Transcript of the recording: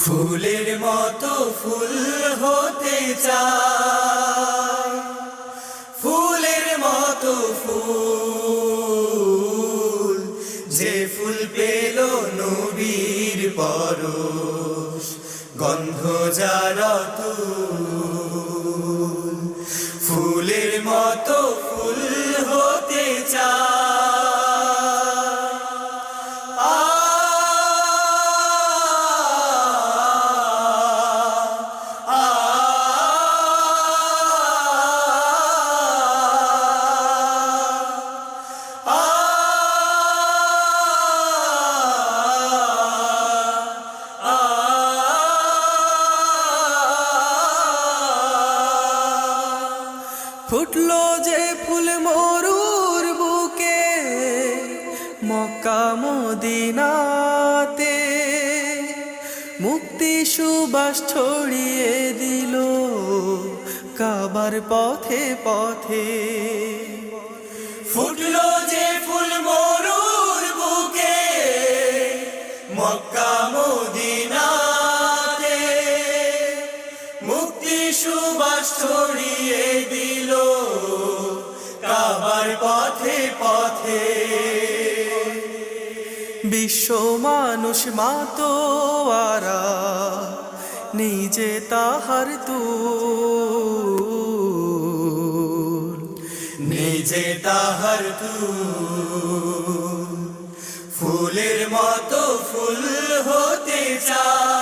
ফুলের মতো ফুল হতে চাই, ফুলের মতো ফুল, যে ফুল পেল নবীর পরশ, গন্ধ যার অতুল। ফুলের মতো ফুল হতে চাই। ফুটলো যে ফুল মরুর বুকে মক্কা মদিনাতে, মুক্তি সুবাস ছড়িয়ে দিল কাবার পথে পথে। ফুটলো যে ফুল মরুর বুকে মক্কা মদিনাতে, মুক্তি সুবাস ছড়িয়ে দিল কাবার পথে পথে। বিশ্ব মানুষ মাতোয়ারা নিজে তাহার তুল, নিজে তাহার তুল। ফুলের মতো ফুল হতে চাই।